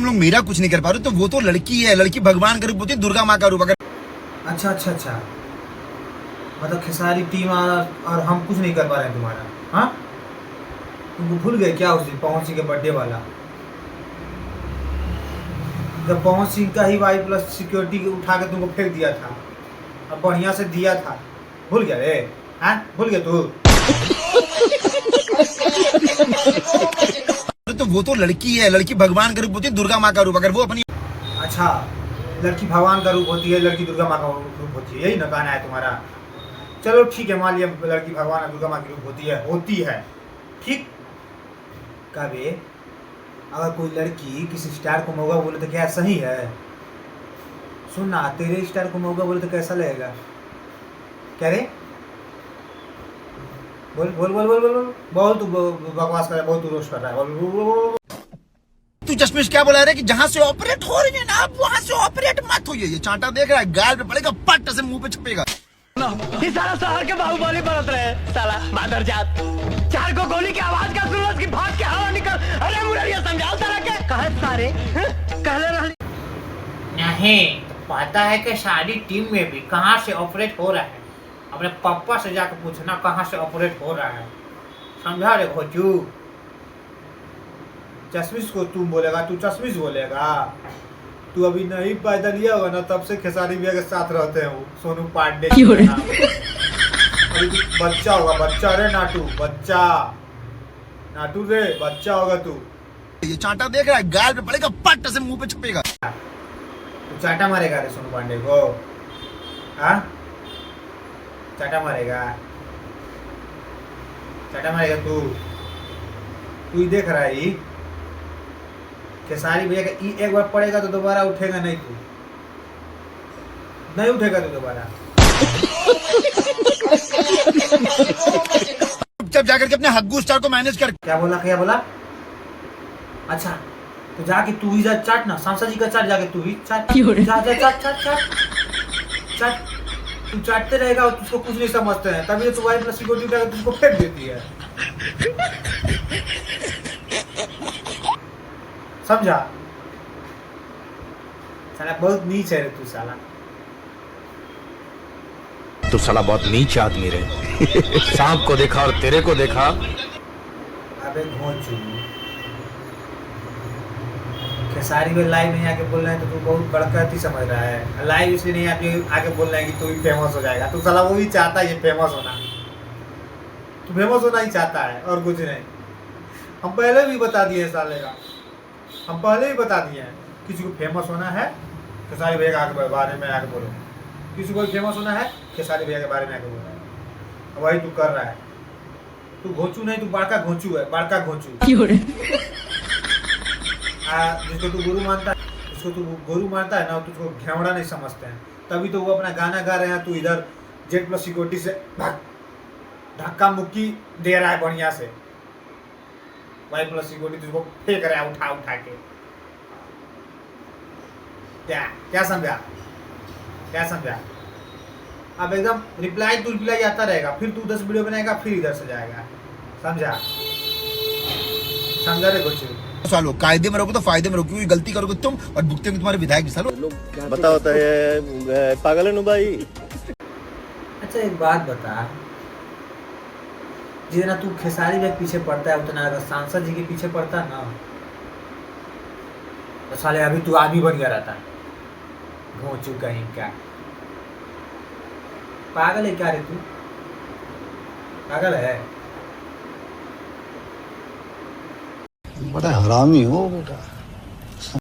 लोग मेरा कुछ नहीं कर पा रहे तो वो तो लड़की है, लड़की भगवान का रूप होती है, दुर्गा माँ का रूप। अगर अच्छा अच्छा अच्छा, मतलब खेसारी टीम और हम कुछ नहीं कर पा रहे हैं तुम्हारा। हाँ, तुमको भूल गए क्या उस दिन पवन सिंह के बर्थडे वाला, जब पवन सिंह का ही वाई प्लस सिक्योरिटी उठा के तुमको फेंक दिया था और बढ़िया से दिया था, भूल गया रे? हाँ, भूल गया तू? तो वो तो लड़की है, लड़की भगवान का रूप होती है, दुर्गा माँ का रूप। अगर वो अपनी अच्छा, लड़की भगवान का रूप होती है, लड़की दुर्गा माँ का रूप होती है, यही ना कहना है तुम्हारा? चलो ठीक है, मान लिया लड़की भगवान और दुर्गा माँ की रूप होती है, ठीक। कभी अगर कोई लड़की किसी स्टार को मौका बोले तो क्या सही है? सुनना, तेरे स्टार को मौका बोले तो कैसा लगेगा? क्या रे? बोल बोल बोल बोल बोल, बहुत तू बकवास कर रहा है, बहुत तू रोस्ट कर रहा है, बोल बोल बोल बोल। तू चश्मिश क्या बोला रहे कि जहां से ऑपरेट हो रही है ना, आप वहां से ऑपरेट मत होइए। ये चांटा देख रहा है, गाल पे पड़ेगा, पट से मुंह पे छपेगा। ये सारा शहर के बाहुबली बरत रहे, साला मादरजात। चार को गोली की आवाज का सूरज की भाग के हवा निकल। अरे मुरलिया समझाओ तरह के कहे सारे कहले रहली नहीं पता है कि सारी टीम में भी कहां से ऑपरेट हो रहा है। अपने पापा से जाकर पूछना कहां से ऑपरेट हो रहा है, समझा रे भोजू? चश्मिश को तू बोलेगा, तू चश्मिश बोलेगा? तू अभी नहीं पैदा लिया होगा ना, तब से खेसारी भैया के साथ रहते हैं वो सोनू पांडे। अभी तू बच्चा होगा, बच्चा रे नाटू, बच्चा नाटू रे, बच्चा होगा तू। ये चांटा देख रहा है, गाल पे पड़ेगा, पट से मुंह पे छपेगा। तू चाटा मारेगा रे सोनू पांडे को? हाँ, चाटा मारेगा? चाटा मारेगा तू? तू ही देख रहा है ही खेसारी भैया का ई एक बार पड़ेगा तो दोबारा उठेगा नहीं, तू नहीं उठेगा तू दोबारा। जब जाकर के अपने हग्गू स्टार को मैनेज कर। क्या बोला, क्या बोला? अच्छा, तो जाके तू ही जा चाट ना, सांसद जी का चाट, जाके तू ही चाट, जा जा चाट चाट चाट चाट। तू चाटते रहेगा और तुझको कुछ नहीं समझते हैं, तभी तो वाई प्लस सिक्योरिटी उठा के तुझको फेंक देती है, समझा? साला बहुत नीच है रे तू, साला तू साला बहुत नीच आदमी रे। सांप को देखा और तेरे को देखा। अबे घोंचू, खेसारी में लाइव नहीं आके बोल रहे हैं तो तू बहुत बड़कती समझ रहा है। लाइव इसलिए नहीं आके बोल रहे हैं कि तू ही फेमस हो जाएगा। तू साला वो ही चाहता है ये फेमस होना, तू फेमस होना ही चाहता है और कुछ नहीं। हम पहले भी बता दिए साले का, हम पहले ही बता दिए हैं, किसी को फेमस होना है खेसारी भैया के बारे में आके बोलो, किसी को फेमस होना है खेसारी भैया के बारे में आके बोलो। वही तू कर रहा है। तू घोंचू नहीं, तू बड़का घोंचू है, बड़का घोंचू। जिसको तू गुरु मानता है, जिसको तू गुरु मानता है ना, तुझको घेवड़ा नहीं समझते हैं। तभी तो वो अपना गाना गा रहे हैं, तू इधर जेट प्लस सिक्योरिटी से धक्का मुक्की दे रहा है बढ़िया से, वाई प्लस सिक्योरिटी तुझको फेंक रहा है उठा उठा के। क्या क्या समझा, क्या समझा? अब एकदम रिप्लाई आता रहेगा, फिर तू 10 वीडियो बनाएगा, फिर इधर से जाएगा, समझा? समझा रे कुछ? सालो कायदे में रहोगे तो फायदे में रहोगे, क्योंकि गलती करोगे तुम और भुगतेंगे तुम्हारे विधायक भी। सालो बताओ होता है पागल है नु भाई। अच्छा एक बात बता, जितना तू खेसारी में पीछे पड़ता है उतना अगर सांसद जी के पीछे पड़ता ना तो साले अभी तू आदमी बन गया रहता। घोंचू कहीं का, पागल है क्या रे तू? पागल है? बड़ा हरामी हो बेटा।